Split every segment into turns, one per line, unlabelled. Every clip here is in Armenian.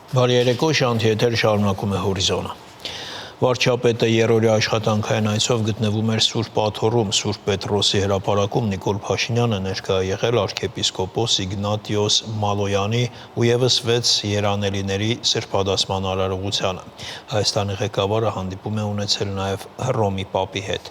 Բարի երեկո, շանթի եթեր շարունակում է հորիզոնը։ Վարչապետը երրորդյա աշխատանքային այցով գտնվում էր Սուրբ Աթոռում, Սուրբ Պետրոսի հրապարակում Նիկոլ Փաշինյանը ներկա եղել arքեպիսկոպոս Իգնատիոս Մալոյանի ու ևս 6 երանելիների սրբադասման արարողությանը։ Հայաստանի ղեկավարը հանդիպում է ունեցել նաև Հռոմի Պապի հետ։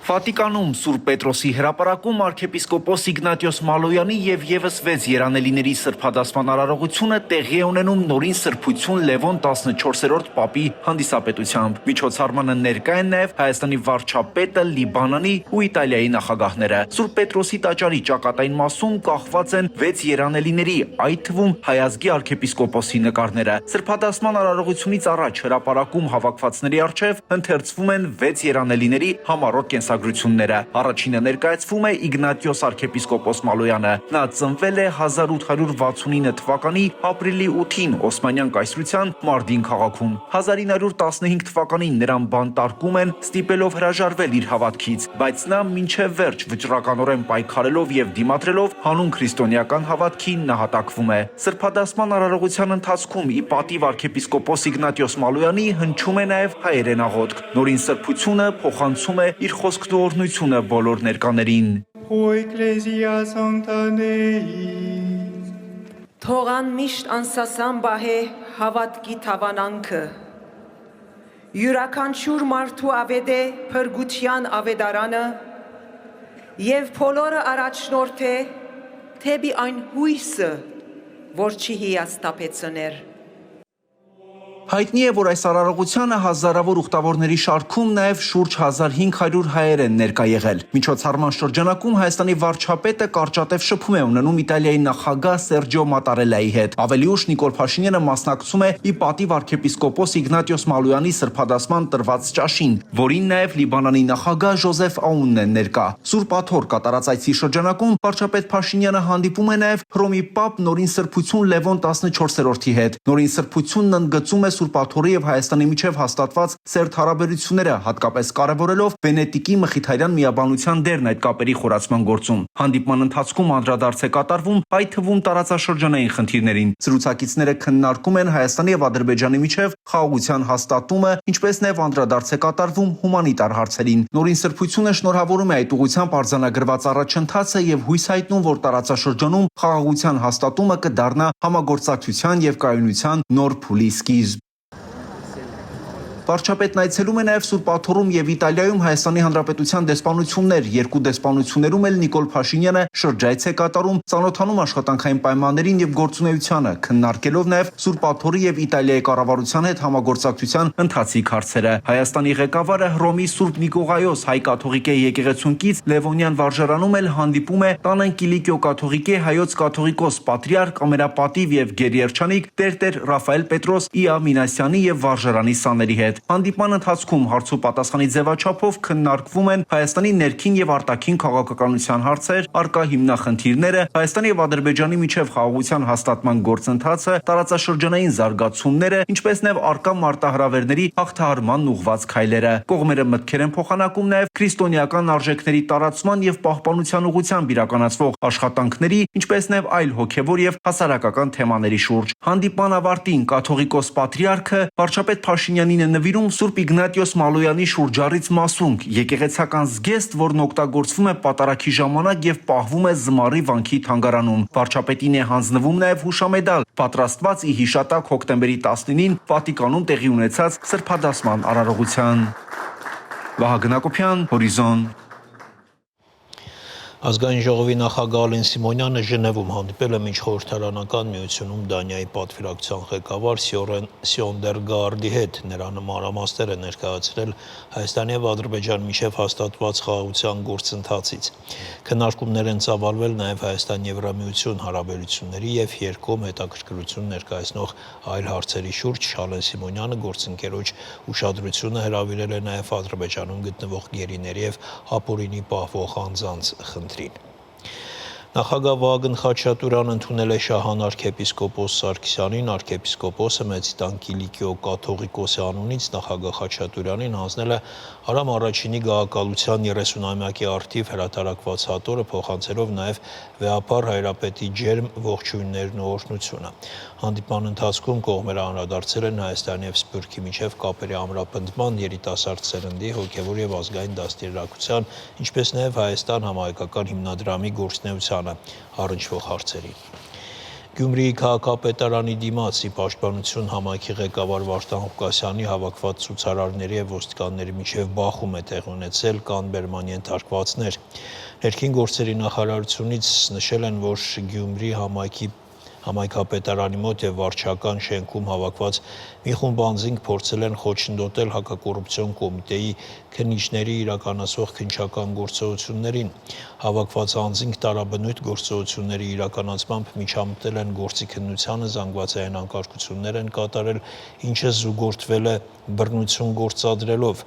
Վատիկանում Սուրբ Պետրոսի հրապարակում arքեպիսկոպոս Իգնատիոս Մալոյանի եւ ևս 6 երանելիների սրբադասման արարողությունը տեղի է ունենում նորին սրբություն Լևոն 14-րդ Պապի հանդիսապետությամբ։ Միջոցառմանը ներկա են նաեւ Հայաստանի վարչապետը, Լիբանանի ու Իտալիայի նախագահները։ Սուրբ Պետրոսի տաճարի ճակատային մասում կախված են 6 երանելիների, այդ թվում հայազգի arքեպիսկոպոսի նկարները։ Սրբադասման արարողությունից առաջ հրապարակում հավաքվածների առջև ընթերցվում են 6 երանելիների համառոտ կենսագրությունները։ Առաջինը ներկայացվում է Իգնատիոս arքեպիսկոպոս Մալոյանը։ Նա ծնվել է 1869 թվականի ապրիլի 8-ին Օսմանյան կայսրության Մարդին քաղաքում։ 1915 թվականին նրան բանտարկում են, ստիպելով հրաժարվել իր հավատքից, բայց նա մինչև վերջ վճռականորեն պայքարելով եւ դիմադրելով հանուն քրիստոնեական հավատքի նահատակվում է։ Սրբադասման արարողության ընթացքում ի պատիվ arքեպիսկոպոս Իգնատիոս Մալոյանի հնչում է նաեւ հայերեն աղոթք։ Նորին սրբությունը փոխանցում է իր խոսքն ու օրհնությունը բոլոր ներկաներին։
Թողան միշտ անսասան բահե հավատքի թավանանքը, յուրաքանչյուր մարդու ավետ է փրկության ավետարանը եւ բոլորը առաջնորդ է թեպի այն հույսը, որ չի հիասթափեցներ։
Հայտնի է, որ այս արարողությանը հազարավոր ուխտավորների շարքում նաև շուրջ 1500 հայեր են ներկա եղել։ Միջոցառման շրջանակում Հայաստանի վարչապետը կարճատև շփում է ունենում Իտալիայի նախագահ Սերջիո Մատարելլայի հետ։ Ավելի ուշ Նիկոլ Փաշինյանը մասնակցում է ի պատիվ arքեպիսկոպոս Իգնատիոս Մալոյանի սրբադասման տրված ճաշին, որին նաև Լիբանանի նախագահ Ժոզեֆ Աունն է ներկա։ Սուրբ Աթոռ կատարած այցի շրջանակում վարչապետ Փաշինյանը հանդիպում է նաև Հռոմի Պապ նորին սրբություն Լևոն 14-րդի հետ։ Նորին սրբությունն ընդգծում է Սուրբ Աթոռի եւ Հայաստանի միջև հաստատված սերտ հարաբերությունները, հատկապես կարևորելով Վենետիկի մխիթարյան միաբանության դերն այդ կապերի խորացման գործում։ Հանդիպման ընթացքում անդրադարձ է կատարվում այդ թվում տարածաշրջանային խնդիրներին։ Զրուցակիցները քննարկում են Հայաստանի եւ Ադրբեջանի միջև խաղաղության հաստատումը, ինչպես նաեւ անդրադարձ է կատարվում հումանիտար հարցերին։ Նորին սրբությունը շնորհավորում է այդ ուղղությամբ արձանագրված առաջընթացը եւ հույս հայտնում, որ տարածաշրջանում խաղաղության հաստատումը կդառնա համագործակցության եւ կայունության նոր փուլի սկիզբ։ Վարչապետն այցելում է նաև Սուրբ Աթոռում եւ Իտալիայում Հայաստանի Հանրապետության դեսպանություններ, երկու դեսպանություններում էլ Նիկոլ Փաշինյանը շրջայց է կատարում, ծանոթանում աշխատանքային պայմաններին եւ գործունեությանը, քննարկելով նաև Սուրբ Աթոռի եւ Իտալիայի կառավարության հետ համագործակցության ընթացիկ հարցերը։ Հայաստանի ղեկավարը Հռոմի Սուրբ Նիկողայոս հայ-կաթողիկե եկեղեցունքից Լևոնյան վարժարանում էլ հանդիպում է Տանն Կիլիկիո կաթողիկե հայոց կաթողիկոս պատրիարք ամենապատիվ եւ գերիերջանիկ Տեր Ռաֆայել Պետրոս Իա Մինասյանի եւ վարժարանի սաների հետ։ Հանդիպման ընթացքում հարց ու պատասխանի ձևաչափով քննարկվում են Հայաստանի ներքին եւ արտաքին քաղաքականության հարցեր, արկա հիմնախնդիրները, Հայաստանի եւ Ադրբեջանի միջև խաղաղության հաստատման գործընթացը, տարածաշրջանային զարգացումները, ինչպես նաեւ արկա մարտահրավերների հաղթահարման ուղղված քայլերը։ Կողմերը մտքեր են փոխանակում նաեւ քրիստոնեական արժեքների տարածման եւ պահպանության ուղղությամբ իրականացվող աշխատանքների, ինչպես նաեւ այլ հոգեվոր եւ հասարակական թեմաների շուրջ։ Հանդիպման ավարտին կաթողիկոս պատրիարքը վարչապետ Փաշինյանին է նվիրում Սուրբ Իգնատիոս Մալոյանի շուրջառից մասունք, եկեղեցական զգեստ, որն օգտագործվում է պատարագի ժամանակ եւ պահվում է Զմարի վանքի թանգարանում։ Վարչապետին է հանձնվում նաեւ հուշամեդալ, պատրաստված ի հիշատակ հոկտեմբերի 19-ին Վատիկանում տեղի ունեցած սրբադասման արարողության։ Վահագն Հակոբյան, Հորիզոն։
Ազգային ժողովի նախագահ Ալեն Սիմոնյանը Ժնևում հանդիպել է Միջխորհրդարանական միությունում Դանիայի պատվիրակության ղեկավար Սյոնդերգարդի հետ։ Նրան մանրամասներ է ներկայացրել Հայաստանի եւ Ադրբեջանի միջև հաստատված խաղաղության գործընթացից։ Քննարկումներ են ծավալվել նաեւ Հայաստան-Եվրամիություն հարաբերությունների եւ երկկողմ հետաքրքրություն ներկայացնող այլ հարցերի շուրջ։ Ալեն Սիմոնյանը գործընկերոջ ուշադրությունը հրավիրել է նաեւ Ադրբեջանում գտնվող գերիների եւ ապօրինի պահվող անձանց խնդրին։ Նախագահ Վահագն Խաչատուրյանն ընդունել է շահան arczepiskopos Սարգսյանին, arczepiskopos-ը Մեծիտան Կիլիկիո կաթողիկոսի անունից նախագահ Խաչատուրյանին հանձնել է Արամ առաջինի գահակալության 30-ամյակի առթիվ հրատարակված հատորը, փոխանցելով նաև վեհապար հայրապետի ջերմ ողջույններն ու օրհնությունը։ Հանդիպման ընթացքում կողմերը անդրադարձել են Հայաստանի և Սփյուռքի միջև կապերի ամրապնդման, երիտասարդ սերնդի հոգևոր և ազգային դաստիարակության, ինչպես նաև Հայաստան համահայկական հիմնադրամի գործունեությանը առնչվող հարցերին։ Գյումրիի քաղաքապետարանի դիմացի պաշտպանություն համայնքի ղեկավար Վարդան Ղուկասյանի հավաքված ցուցարարների և ոստիկանների միջև բախում է տեղի ունեցել, կան բերման ենթարկվածներ։ Ներքին գործերի նախարարությունից նշել են, որ Գյումրի համայնքապետարանի մոտ և վարչական շենքում հավաքված մի խումբ անձինք փորձել են խոչընդոտել հակակոռուպցիոն կոմիտեի քննիչների իրականացվող քննչական գործողություններին։ Հավաքված անձինք տարաբնույթ գործողությունների իրականացմամբ միջամտել են գործի քննությանը, զանգվածային անկարգություններ են կատարել, ինչը զուգորդվել է բռնություն գործադրելով,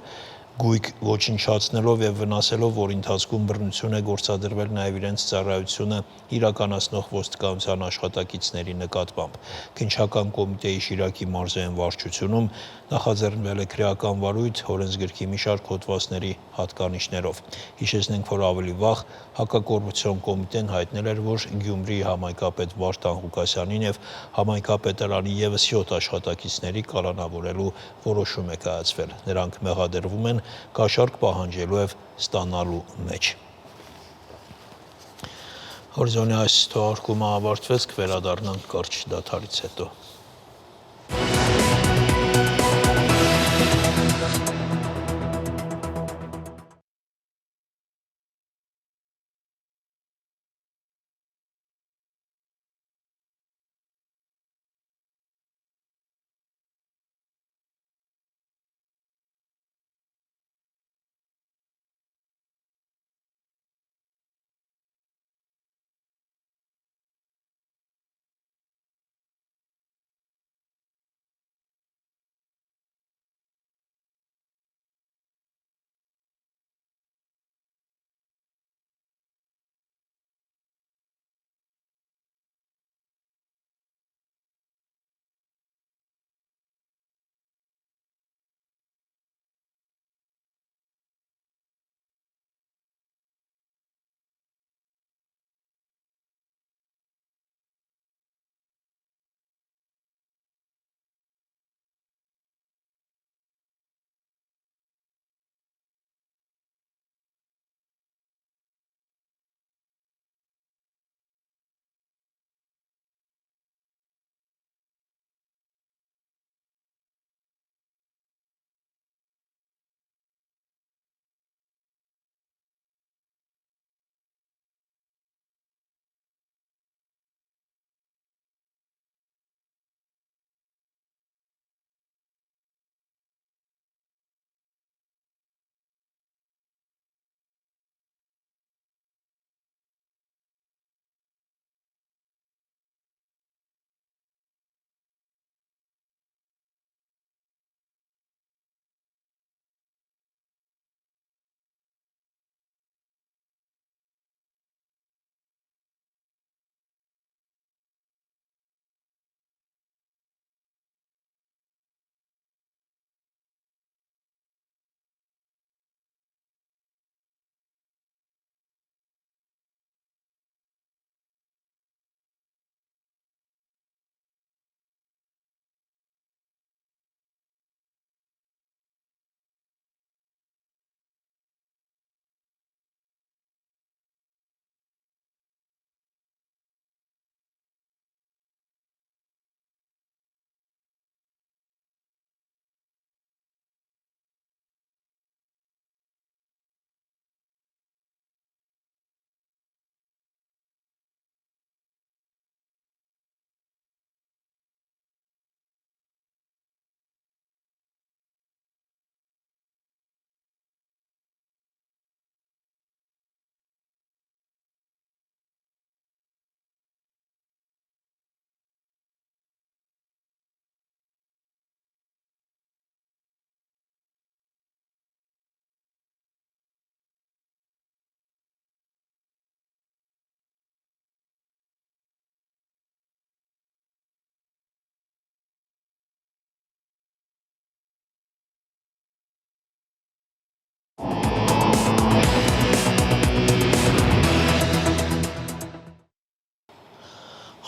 գույք ոչնչացնելով և վնասելով, որի ընթացքում բռնություն է գործադրվել նաև իրենց ծառայությունը իրականացնող ոստիկանության աշխատակիցների նկատմամբ։ Քննչական կոմիտեի Շիրակի մարզային վարչությունում նախաձեռնվել է քրեական վարույթ օրենսգրքի մի շարք հոդվածների հատկանիշներով։ Հիշեցնենք, որ ավելի վաղ հակակոռուպցիոն կոմիտեն հայտնել էր, որ Գյումրիի համայնքապետ Վարդան Ղուկասյանին և համայնքապետարանի ևս 7 աշխատակիցների կալանավորելու որոշում է կայացվել։ Նրանք մեղադրվում են կաշառք պահանջելու և ստանալու մեջ։ Հորիզոնի այս թողարկումը ավարտվեց, կվերադառնանք կարճ դադարից հետո։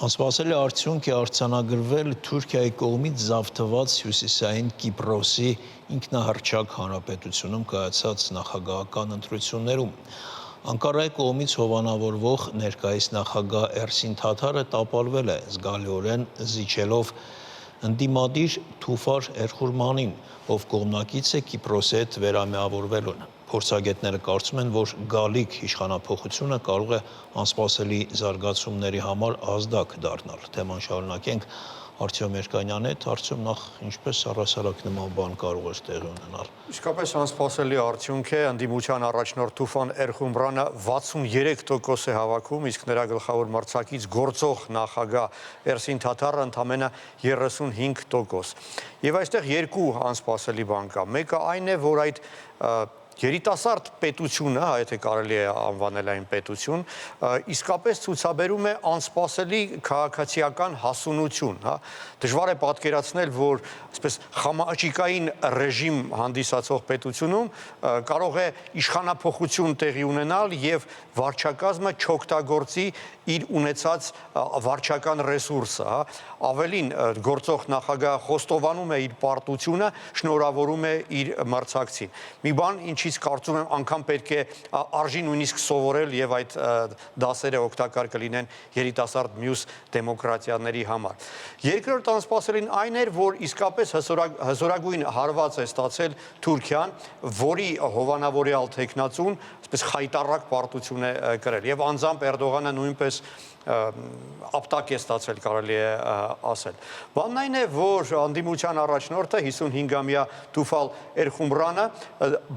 Անսպասելի արդյունք է արձանագրվել Թուրքիայի կողմից զավթված հյուսիսային Կիպրոսի ինքնահռչակ հանրապետությունում կայացած նախագահական ընտրություններում։ Անկարայի կողմից հովանավորվող ներկայիս նախագահ Էրսին Թաթարը տապալվել է զգալիորեն զիջելով ընդդիմադիր Թուֆար Էրխուրմանին, ով կողմնակից է Կիպրոսի հետ վերամիավորվելուն։ Փորձագետները կարծում են, որ գալիք իշխանափոխությունը կարող է անսպասելի զարգացումների համար ազդակ դառնալ։ Թեման շարունակենք Արտյոմ Երկանյանի հետ, Արտյոմ, նախ ինչպես առհասարակ նման բան կարող է տեղի ունենալ։
Իսկապես անսպասելի արդյունք է, ընդդիմության առաջնորդ Թուֆան Էրխումրանը 63% է հավաքում, իսկ նրա գլխավոր մրցակից գործող նախագահ Էրսին Թաթարը ընդամենը 35%։ Եվ այստեղ երկու անսպասելի բան կա։ Մեկը այն է, որ այդ երիտասարդ պետությունը, եթե կարելի է անվանել այն պետություն, իսկապես ցուցաբերում է անսպասելի քաղաքացիական հասունություն, հա։ Դժվար է պատկերացնել, որ այսպես խամաճիկային ռեժիմ հանդիսացող պետությունում կարող է իշխանափոխություն տեղի ունենալ եւ վարչակազմը չօգտագործի իր ունեցած վարչական ռեսուրսը, հա։ Ավելին, գործող նախագահը խոստովանում է իր պարտությունը, շնորհավորում է իր մրցակցին։ Մի բան, ինչից կարծում եմ անգամ պետք է արժի նույնիսկ սովորել եւ այդ դասերը օգտակար կլինեն երիտասարդ մյուս դեմոկրատիաների համար։ Երկրորդ անսպասելին այն էր, որ իսկապես հզորագույն հարված է ստացել Թուրքիան, որի հովանավորյալ տեխնացուն այսպես խայտառակ պարտություն է կրել եւ անձամբ Էրդողանը նույնպես ապտակ է ստացել, կարելի է ասել։ Բանն այն է, որ անդիմության առաջնորդը 55-ամյա Թուֆալ Էրխումրանը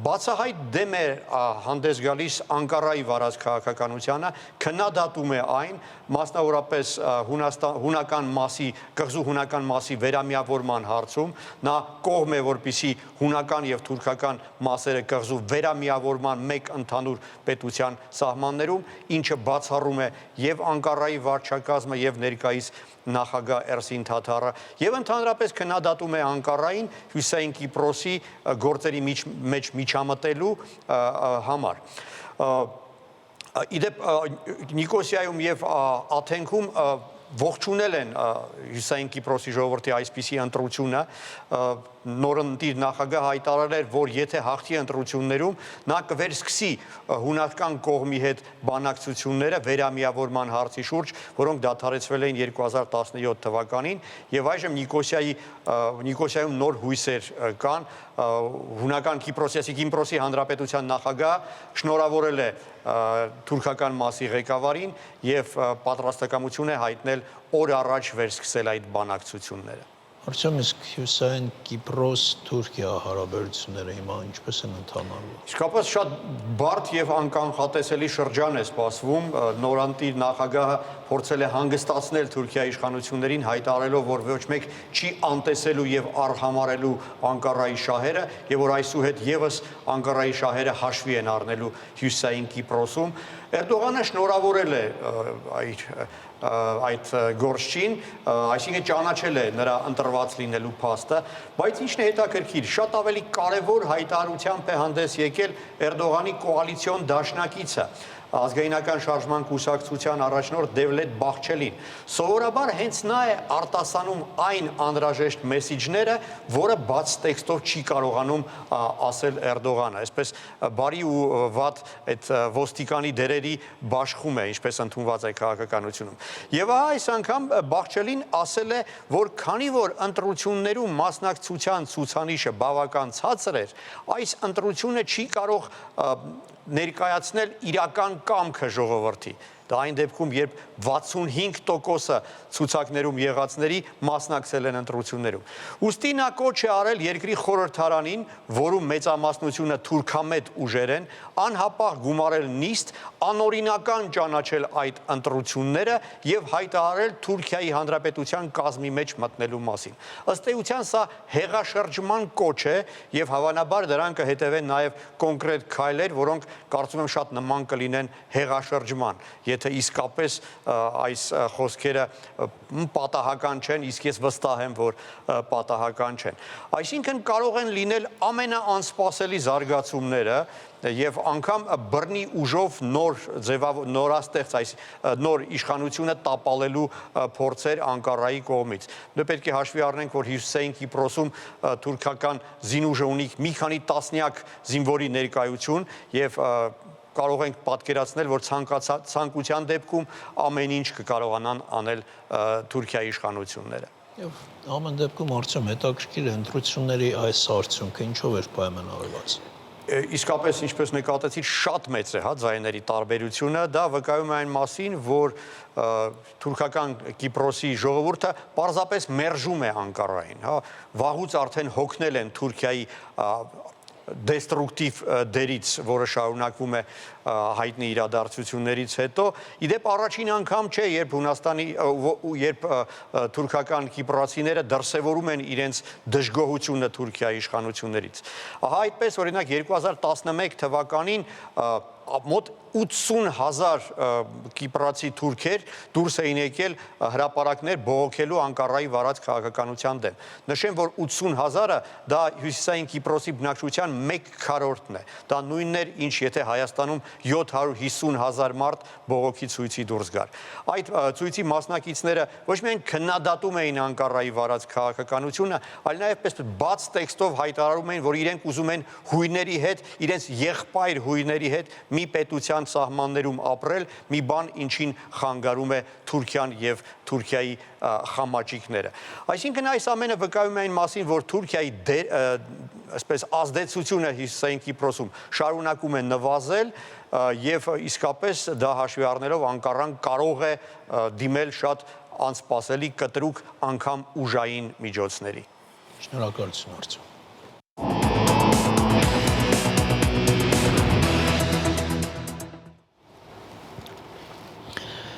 բացահայտ դեմ է հանդես գալիս Անկարայի վարած քաղաքականությանը, քննադատում է այն, մասնավորապես հունական մասի, կղզու հունական մասի վերամիավորման հարցում, նա կողմ է, որպեսզի հունական եւ թուրքական մասերը կղզու վերամիավորման մեկ ընդհանուր պետության սահմաններում, ինչը բացառում է եւ Անկարայի վարչակազմը եւ ներկայիս նախագահ Էրսին Թաթարը եւ ընդհանրապես քննադատում է Անկարային Հյուսիսային Կիպրոսի գործերի մեջ միջամտելու համար։ Իդեպ Նիկոսիայում եւ Աթենքում ողջունել են Հյուսիսային Կիպրոսի ժողովրդի այսպիսի ընտրությունը, նորընտիր նախագահ հայտարարել էր, որ եթե հաղթի ընտրություններում, նա կվերսկսի հունական կողմի հետ բանակցությունները վերամիավորման հարցի շուրջ, որոնք դադարեցվել էին 2017 թվականին, եւ այժմ Նիկոսիայում նոր հույսեր կան, հունական Կիպրոսի հանրապետության նախագահ շնորհավորել է թուրքական մասի ղեկավարին եւ պատրաստակամություն է հայտնել օր առաջ վերսկսել այդ բանակցությունները։
Արտյոմ, իսկ Հյուսիսային Կիպրոս-Թուրքիա հարաբերությունները հիմա ինչպես են ընթանալու։
Իսկապես շատ բարդ եւ անկանխատեսելի շրջան է սպասվում, նորանտիր նախագահը փորձել է հանգստացնել Թուրքիայի իշխանություններին, հայտարարելով, որ ոչ մեկ չի անտեսելու եւ արհամարելու Անկարայի շահերը եւ որ այսուհետ եւս Անկարայի շահերը հաշվի են առնելու Հյուսիսային Կիպրոսում։ Էրդողանը շնորհավորել է այդ գործչին, այսինքն ճանաչել է նրա ընտրված լինելու փաստը, բայց ինչն է հետաքրքիր, շատ ավելի կարևոր հայտարարությամբ է հանդես եկել Էրդողանի կոալիցիոն դաշնակիցը, ազգայնական շարժման կուսակցության առաջնորդ Դևլետ Բախչելին։ Սովորաբար հենց նա է արտասանում այն անհրաժեշտ մեսիջները, որը բաց տեքստով չի կարողանում ասել Էրդողանը, այսպես բարի ու վատ այդ ոստիկանի դերերի բաշխում է, ինչպես ընդունված է քաղաքականությունում։ Եվ այս անգամ Բախչելին ասել է, որ քանի որ ընտրություններում մասնակցության ցուցանիշը բավական ցածր էր, այս ընտրությունը չի կարող ներկայացնել իրական կամքը ժողովրդի։ Դա այն դեպքում, երբ 65%-ը ցուցակներում եղածների մասնակցել են ընտրություններում։ Ուստի նա կոչ է արել երկրի խորհրդարանին, որում մեծամասնությունը թուրքամետ ուժեր են, անհապաղ գումարել նիստ, անօրինական ճանաչել այդ ընտրությունները եւ հայտարարել Թուրքիայի հանրապետության կազմի մեջ մտնելու մասին։ Ըստ էության սա հեղաշրջման կոչ է եւ հավանաբար դրան կհետևեն նաեւ կոնկրետ քայլեր, որոնք կարծում եմ շատ նման կլինեն հեղաշրջման։ եթե իսկապես այս խոսքերը պատահական չեն, իսկ ես վստահ եմ, որ պատահական չեն։ Այսինքն կարող են լինել ամենաանսպասելի զարգացումները եւ անգամ բռնի ուժով նորաստեղծ այս նոր իշխանությունը տապալելու փորձեր Անկարայի կողմից։ Մենք պետք է հաշվի առնենք, որ Հյուսիսային Կիպրոսում թուրքական զինուժը ունի մի քանի տասնյակ զինվորի ներկայություն եւ կարող ենք պատկերացնել, որ ցանկության դեպքում ամեն ինչ կկարողանան անել Թուրքիայի իշխանությունները։
Եվ ամեն դեպքում արդյոք հետաքրքիր է ընտրությունների այս արդյունքը ինչով էր պայմանավորված։
Իսկապես, ինչպես նկատեցիք, շատ մեծ է ձայների տարբերությունը, դա վկայում է այն մասին, որ թուրքական Կիպրոսի ժողովուրդը պարզապես մերժում է Անկարային, վաղուց արդեն հոգնել են Թուրքիայի դեստրուկտիվ դերից, որը շարունակվում է հայտնի իրադարձություններից հետո, իդեպ առաջին անգամ չէ, երբ թուրքական կիպրացիները դրսևորում են իրենց դժգոհությունը Թուրքիայի իշխանություններից։ Ահա այդպես, օրինակ 2011 թվականին մոտ 80,000 կիպրացի թուրքեր դուրս էին եկել հրապարակներ բողոքելու Անկարայի վարած քաղաքականության դեմ։ Նշեմ, որ 80,000-ը դա Հյուսիսային Կիպրոսի բնակչության 1/4-ն է։ Դա նույնն էր, ինչ եթե Հայաստանում 750,000 մարդ բողոքի ցույցի դուրս գար։ Այդ ցույցի մասնակիցները ոչ միայն քննադատում էին Անկարայի վարած քաղաքականությունը, այլ նաև պես բաց տեքստով հայտարարում էին, որ իրենք ուզում են հույների հետ, իրենց եղբայր հույների հետ մի պետության սահմաններում ապրել, մի բան, ինչին խանգարում է Թուրքիան եւ Թուրքիայի խամաճիկները։ Այսինքն այս ամենը վկայում է այն մասին, որ Թուրքիայի այսպես ազդեցությունը Հյուսիսային Կիպրոսում շարունակում է նվազել եւ իսկապես դա հաշվի առնելով Անկարան կարող է դիմել շատ անսպասելի կտրուկ անգամ ուժային միջոցների։
Շնորհակալություն արդյոք։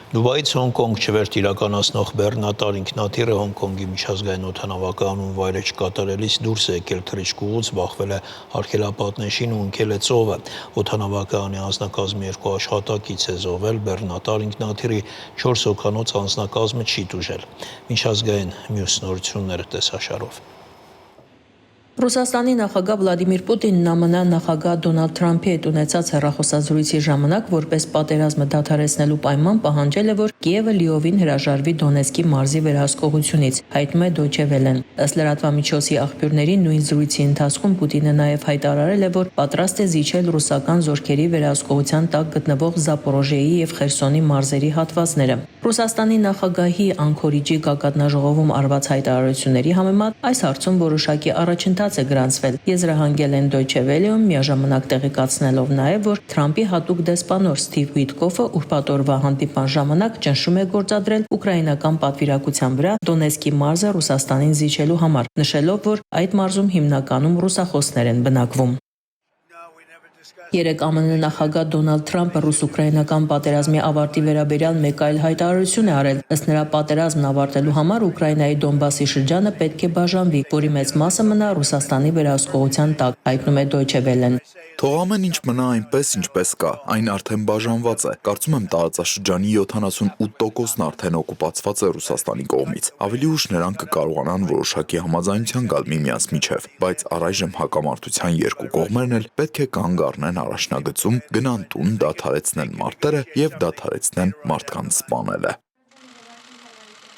Դուբայից Հոնկոնգ չվերթ իրականացնող բեռնատար ինքնաթիռը Հոնկոնգի միջազգային օդանավակայանում վայրէջք կատարելիս դուրս է եկել թռիչքուղուց, բախվել է արգելապատնեշին ու ընկել է ծովը։ Օդանավակայանի անձնակազմի 2 աշխատակից է զոհվել, բեռնատար ինքնաթիռի 4 հոգանոց անձնակազմը չի տուժել։ Միջազգային մյուս նորությունները տեսաշարով։
Ռուսաստանի նախագահ Վլադիմիր Պուտինն ԱՄՆ նախագահ Դոնալդ Թրամփի հետ ունեցած հեռախոսազրույցի ժամանակ որպես պատերազմը դադարեցնելու պայման պահանջել է, որ Կիևը լիովին հրաժարվի Դոնեցկի մարզի վերահսկողությունից, հայտնում է Դոյչե Վելեն։ Ըստ լրատվամիջոցի աղբյուրների նույն զրույցի ընթացքում Պուտինը նաև հայտարարել է, որ պատրաստ է զիջել ռուսական զորքերի վերահսկողության տակ գտնվող Զապորոժիեի եւ Խերսոնի մարզերի հատվածները։ Ռուսաստանի նախագահի Անկորիջի գագաթնաժողովում արված հայտարարությունների համեմատ այս հարցում որոշակի առաջընթաց է գրանցվել։ Եզրահանգել են Դոյչե Վելեում, միաժամանակ տեղեկացնելով նաև, որ Թրամփի հատուկ դեսպանոր Սթիվ Ուիտկոֆը ուրբաթ օրվա հանդիպման ժամանակ ճնշում է գործադրել ուկրաինական պատվիրակության վրա Դոնեցկի մարզը Ռուսաստանին զիջելու համար, նշելով, որ այդ մարզում հիմնականում ռուսախոսներ են բնակվում։ Երեկ ԱՄՆ նախագահ Դոնալդ Թրամփը ռուս-ուկրաինական պատերազմի ավարտի վերաբերյալ մեկ այլ հայտարարություն է արել։ Ըստ նրա պատերազմն ավարտելու համար Ուկրաինայի Դոնբասի շրջանը պետք է բաժանվի, որի մեծ մասը մնա Ռուսաստանի վերահսկողության տակ, հայտնում է Դոյչե Վելեն։
Թող ամեն ինչ մնա այնպես, ինչպես կա, այն արդեն բաժանված է։ Կարծում եմ տարածաշրջանի 78%-ն արդեն օկուպացված է Ռուսաստանի կողմից։ Ավելի ուշ նրանք կկարողանան որոշակի համաձայնության գալ միմյանց միջև, բայց առայժմ հակամարտության երկու կողմերն էլ պետք է կանգ առնեն առաջնագծում, գնան տուն, դադարեցնեն մարտերը եւ դադարեցնեն մարդկանց սպանելը։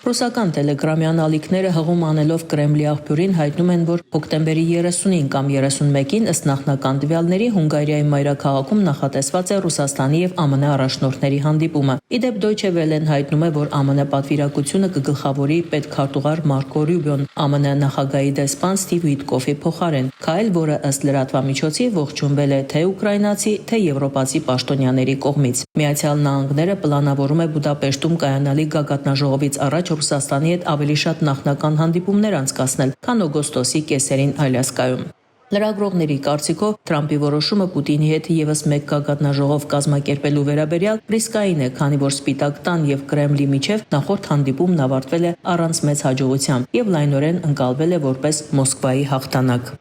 Ռուսական տելեգրամյան ալիքները հղում անելով Կրեմլի աղբյուրին հայտնում են, որ հոկտեմբերի 30-ին կամ 31-ին ըստ նախնական տվյալների Հունգարիայի մայրաքաղաքում նախատեսված է Ռուսաստանի եւ ԱՄՆ առաջնորդների հանդիպումը։ Իդեպ Դոյչե Վելեն հայտնում է, որ ԱՄՆ պատվիրակությունը կգլխավորի պետքարտուղար Մարկո Ռյուբիոն, ԱՄՆ նախագահի դեսպան Սթիվ Ուիտկոֆի փոխարեն, քայլ, որը ըստ լրատվամիջոցի ողջունվել է թե ուկրաինացի, թե եվրոպացի պաշտոնյաների կողմից։ Միացյալ Նահանգները պլանավորում է Բուդապեշտում կայանալի գագաթնաժողովից առաջ Ռուսաստանի հետ ավելի շատ նախնական հանդիպումներ անցկացնել, քան օգոստոսի կեսերին Ալյասկայում։ Լրագրողների կարծիքով Թրամփի որոշումը Պուտինի հետ եւս մեկ գագաթնաժողով կազմակերպելու վերաբերյալ ռիսկային է, քանի որ Սպիտակ տան եւ Կրեմլի միջև նախորդ հանդիպումն ավարտվել է առանց մեծ հաջողությամբ եւ լայնորեն ընկալվել է որպես Մոսկվայի հաղթանակ։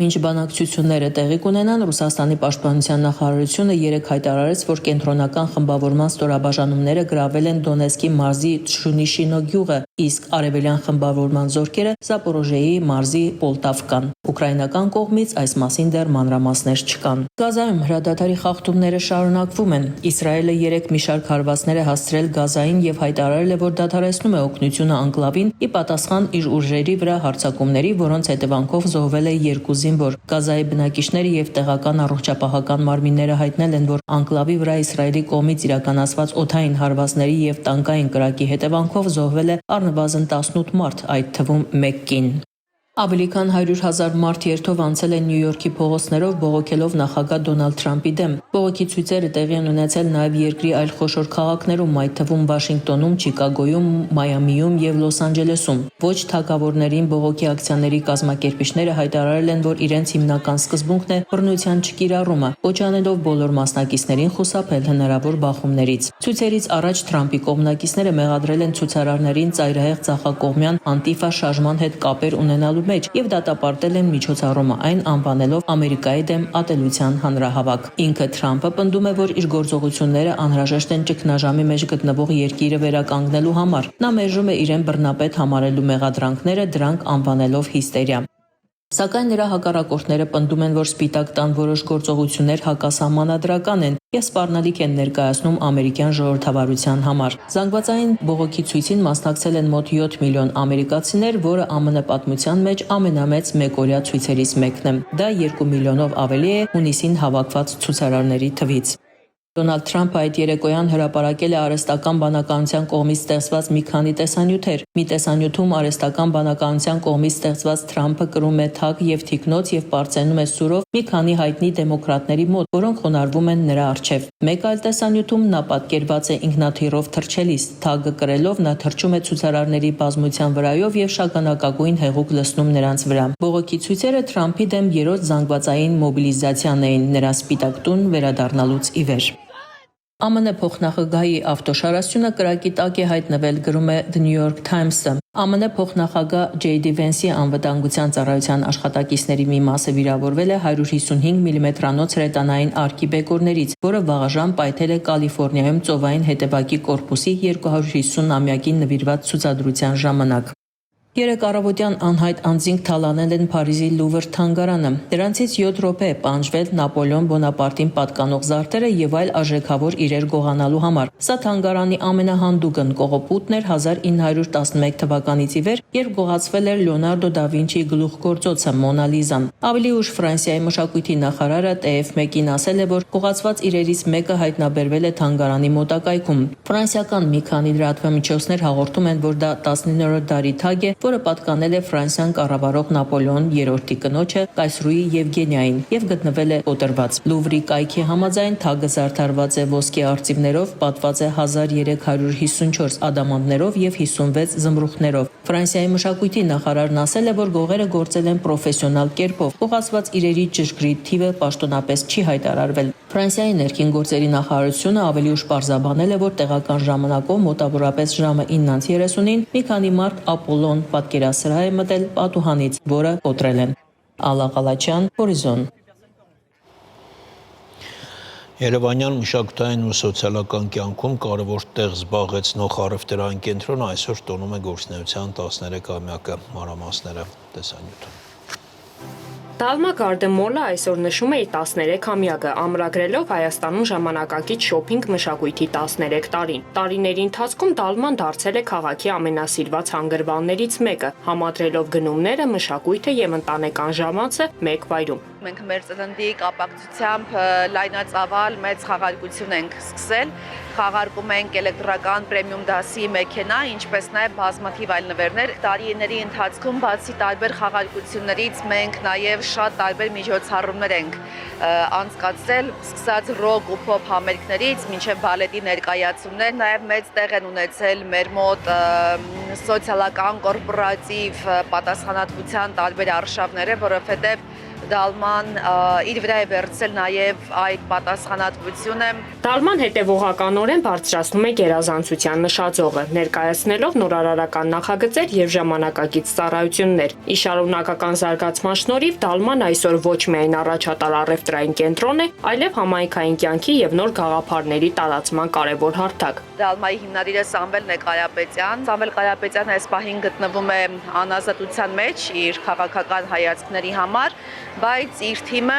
Մինչ բանակցությունները տեղի կունենան, Ռուսաստանի պաշտպանության նախարարությունը երեկ հայտարարեց, որ կենտրոնական խմբավորման ստորաբաժանումները գրավել են Դոնեցկի մարզի Տշունիշինո գյուղը, իսկ արևելյան խմբավորման զորքերը Զապորոժիեի մարզի Պոլտավկան։ Ուկրաինական կողմից այս մասին դեռ մանրամասներ չկան։ Գազայում հրադադարի խախտումները շարունակվում են։ Իսրայելը երեկ մի շարք հարվածներ է հասցրել Գազային եւ հայտարարել է, որ դադարեցնում է օգնությունը անկլավին՝ ի պատասխան իր ուժերի վրա հարձակումների, որոնց հետևանքով զոհվել է 2 զինվոր։ Գազայի բնակիչները եւ տեղական առողջապահական մարմինները հայտնել են, որ անկլավի վրա Իսրայելի կողմից իրականացված օդային հարվածների եւ տանկային կրակի հետևանքով զոհվել է առնվազն 18 մարդ, այդ թվում 1 կին։ Ավելի քան 100,000 մարդ երթով անցել են Նյու Յորքի փողոցներով բողոքելով նախագահ Դոնալդ Թրամփի դեմ։ Բողոքի ցույցերը տեղի են ունեցել նաև երկրի այլ խոշոր քաղաքներում, այդ թվում Վաշինգտոնում, Չիկագոյում, Մայամիում եւ Լոս Անջելեսում։ Ոչ թագավորներին բողոքի ակցիաների կազմակերպիչները հայտարարել են, որ իրենց հիմնական սկզբունքն է բռնության չկիրառումը, կոչանելով բոլոր մասնակիցներին խուսափել հնարավոր բախումներից։ Ցույցերից առաջ Թրամփի կողմնակիցները մեղադրել են ցուցարարներին ծայրահեղ ցախակողմյան անտիֆա շարժման հետ կապեր ունենալու մեջ եւ դատապարտել են միջոցառումը, այն անվանելով Ամերիկայի դեմ ատելության հանրահավաք։ Ինքը Թրամփը պնդում է, որ իր գործողությունները անհրաժեշտ են ճգնաժամի մեջ գտնվող երկիրը վերականգնելու համար։ Նա մերժում է իրեն բռնապետ համարելու մեղադրանքները, դրանք անվանելով հիստերիա։ Սակայն նրա հակառակորդները պնդում են, որ Սպիտակ տան որոշ գործողություններ հակասահմանադրական են եւ սպառնալիք են ներկայացնում ամերիկյան ժողովրդավարության համար։ Զանգվածային բողոքի ցույցին մասնակցել են մոտ 7 միլիոն ամերիկացիներ, որը ԱՄՆ պատմության մեջ ամենամեծ մեկօրյա ցույցերից մեկն է։ Դա 2 միլիոնով ավելի է հունիսին հավաքված ցուցարարների թվից։ Դոնալդ Թրամփը այդ երեկոյան հրապարակել է արհեստական բանականության կողմից ստեղծված մի քանի տեսանյութեր։ Մի տեսանյութում արհեստական բանականության կողմից ստեղծված Թրամփը կրում է թագ եւ թիկնոց եւ պարծենում է սուրով մի քանի հայտնի դեմոկրատների մոտ, որոնք խոնարհվում են նրա առջև։ Մեկ այլ տեսանյութում նա պատկերված է ինքնաթիռով թռչելիս, թագը կրելով նա թռչում է ցուցարարների բազմության վրայով եւ շագանակագույն հեղուկ լցնում նրանց վրա։ Բողոքի ցույցերը Թրամփի դեմ երրորդ զանգվածային մոբիլիզացիան էին նրա Սպիտակ տուն վերադառնալուց ի վեր։ ԱՄՆ փոխնախագահի ավտոշարասյունը կրակի տակ է հայտնվել, գրում է The New York Times-ը։ ԱՄՆ փոխնախագահ J.D. Vance-ի անվտանգության ծառայության աշխատակիցների մի մասը վիրավորվել է 155 մմ-անոց հրետանային արկի բեկորներից, որը վաղաժամ պայթել է Կալիֆոռնիայում ծովային հետևակի կորպուսի 250-ամյակին նվիրված ցուցադրության ժամանակ։ Երեկ առավոտյան անհայտ անձինք թալանել են Փարիզի Լուվր թանգարանը։ Դրանցից 7 րոպե է պահանջվել Նապոլեոն Բոնապարտին պատկանող զարդերը եւ այլ արժեքավոր իրեր գողանալու համար։ Սա թանգարանի ամենահանդուգն կողոպուտն էր 1911 թվականից ի վեր, երբ գողացվել էր Լեոնարդո դա Վինչիի գլուխգործոցը Մոնա Լիզան։ Ավելի ուշ Ֆրանսիայի մշակույթի նախարարը TF1-ին ասել է, որ գողացված իրերից մեկը հայտնաբերվել է թանգարանի մոտակայքում։ Ֆրանսիական մի քանի լրատվամիջոցներ հաղորդում են, որ դա 19-րդ դարի թագ է, որը պատկանել է Ֆրանսիան կառավարող Նապոլեոն III-ի կնոջը Կայսրուհի Եվգենիային եւ գտնվել է կոտրված։ Լուվրի կայքի համաձայն թագը զարդարված է ոսկե արծիվներով, պատված է 1354 ադամանդներով եւ 56 զմրուխտներով։ Ֆրանսիայի մշակույթի նախարարն ասել է, որ գողերը գործել են պրոֆեսիոնալ կերպով։ Գողացված իրերի ճշգրիտ թիվը պաշտոնապես չի հայտարարվել։ Ֆրանսիայի ներքին գործերի նախարարությունը ավելի ուշ պարզաբանել է, որ տեղական ժամանակով մոտավորապես ժամը 9:30-ին մի քանի մարդ Ապոլոն պատկերասրահ է մտել պատուհանից, որը կոտրել են։ Ալա Ղալաչյան, Հորիզոն։
Երևանյան մշակութային ու սոցիալական կյանքում կարևոր տեղ զբաղեցնող առևտրային կենտրոնը այսօր տոնում է գործունեության 13-ամյակը։ Մանրամասները տեսանյութում։
Դալմա Գարդեմոլը այսօր նշում է իր 13-ամյակը, ամրագրելով Հայաստանում ժամանակակից շոփինգ մշակույթի 13 տարին։ Տարիների ընթացքում Դալման դարձել է քաղաքի ամենասիրված հանգրվաններից մեկը, համադրելով գնումները, մշակույթը եւ ընտանեկան ժամանցը մեկ վայրում։
Մենք մեր ծննդի կապակցությամբ լայնածավալ մեծ խաղարկություն ենք սկսել, խաղարկում ենք էլեկտրական պրեմիում դասի մեքենա, ինչպես նաև բազմաթիվ այլ նվերներ։ Տարիների ընթացքում բացի տարբեր խաղարկություններից մենք նաև շատ տարբեր միջոցառումներ ենք անցկացրել, սկսած ռոք ու փոփ համերգներից մինչև բալետի ներկայացումներ, նաև մեծ տեղ են ունեցել մեր մոտ սոցիալական կորպորատիվ պատասխանատվության տարբեր արշավները, որովհետև Դալման իր վրա է վերցել նաև այդ պատասխանատվությունը։
Դալման հետևողականորեն բարձրացնում է գերազանցության նշաձողը, ներկայացնելով նորարարական նախագծեր եւ ժամանակակից ծառայություններ։ Ի շարունակական զարգացման շնորհիվ Դալման այսօր ոչ միայն առաջատար առևտրային կենտրոն է, այլև համայնքային կյանքի եւ նոր գաղափարների տարածման կարևոր հարթակ։
Դալմայի հիմնադիրը Սամվել Կարապետյան։ Սամվել Կարապետյանը այս պահին գտնվում է անազատության մեջ իր քաղաքական հայացքների համար, բայց իր թիմը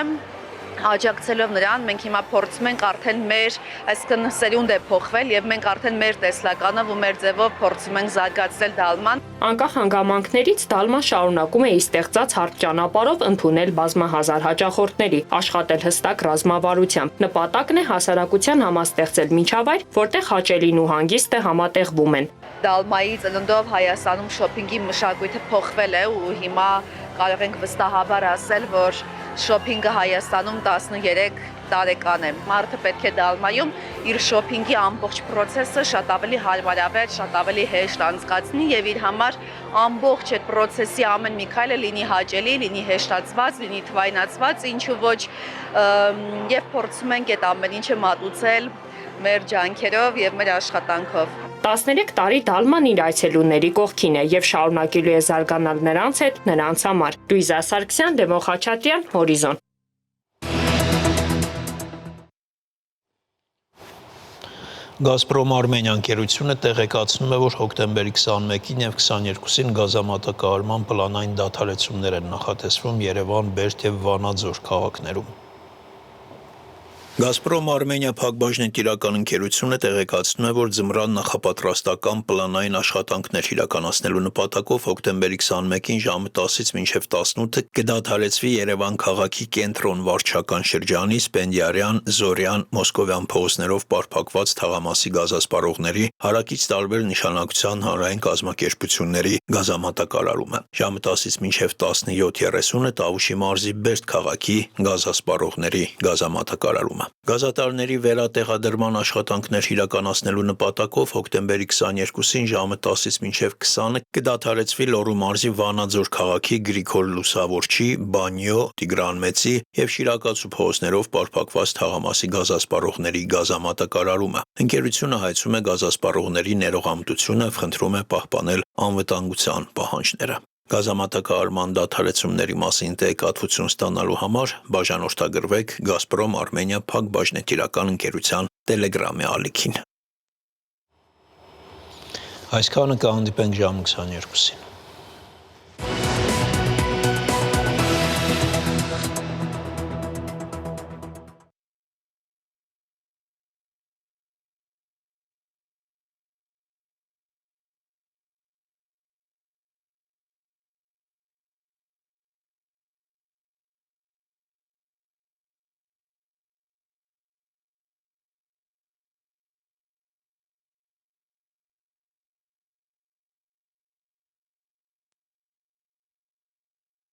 աջակցելով նրան մենք հիմա փորձում ենք արդեն մեր, այսինքն սերունդ է փոխվել եւ մենք արդեն մեր տեսլականով ու մեր ձևով փորձում ենք զարգացնել Դալման։
Անկախ հանգամանքներից Դալման շարունակում է իր ստեղծած հարթ ճանապարհով ընդունել բազմահազար հաճախորդների, աշխատել հստակ ռազմավարությամբ։ Նպատակն է հասարակության համաստեղծել միջավայր, որտեղ հաճելին ու հանգիստը համատեղվում են։
Դալմայի ծննդով Հայաստանում շոփինգի մշակույթը փոխվել է ու հիմա կարող ենք վստահաբար ասել, որ շոփինգը Հայաստանում 13 տարեկան է։ Մարդը պետք է Դալմայում իր շոփինգի ամբողջ process-ը շատ ավելի հարմարավետ, շատ ավելի հեշտ անցկացնի եւ իր համար ամբողջ այդ process-ի ամեն մի քայլը լինի հաճելի, լինի հեշտացված, լինի թվայնացված, ինչու ոչ, եւ փորձում ենք այդ ամեն ինչը մատուցել մեր ջանքերով եւ մեր աշխատանքով։
13 տարի Դալման իր այցելուների կողքին է եւ շարունակելու է զարգանալ նրանց հետ, նրանց համար։ Լուիզա Սարգսյան, Դեմո Խաչատրյան, Հորիզոն։
Գազպրոմ Արմենիա ընկերությունը տեղեկացնում է, որ հոկտեմբերի 21-ին եւ 22-ին գազամատակարարման պլանային դադարեցումներ են նախատեսվում Երևան, Բերդ եւ Վանաձոր քաղաքներում։ Գազպրոմ Արմենիա փակbaşնետիրական ընկերությունը տեղեկացնում է, որ ձմռան նախապատրաստական պլանային աշխատանքներ իրականացնելու նպատակով հոկտեմբերի 21-ին ժամը 10-ից մինչև 18-ը կդադարեցվի Երևան քաղաքի կենտրոն վարչական շրջանի Սպենդիարյան, Զորյան, Մոսկովյան փողոցներով պարփակված թաղամասի գազասպառողների հարակից տարբեր նշանակության հանրային կազմակերպությունների գազամատակարարումը։ Ժամը 10-ից մինչև 17:30-ը Տավուշի մարզի Բերդ քաղաքի գազասպառողների գազամատակարարումը։ Գազատարների վերատեղադրման աշխատանքներ իրականացնելու նպատակով հոկտեմբերի 22-ին ժամը 10-ից մինչև 20-ը կդադարեցվի Լոռու մարզի Վանաձոր քաղաքի Գրիգոր Լուսավորչի, Բանյո, Տիգրան Մեծի եւ Շիրակացու փողոցներով պարփակված թաղամասի գազասպառողների գազամատակարարումը։ Ընկերությունը հայցում է գազասպառողների ներողամտությունը, խնդրում է պահպանել անվտանգության պահանջները։ Գազամատակարարման դադարեցումների մասին տեղեկատվություն ստանալու համար բաժանորդագրվեք Գազպրոմ Արմենիա փակbaşնետիրական ընկերության Telegram-ի ալիքին։ Այսքանը կհանդիպենք ժամը 22-ին։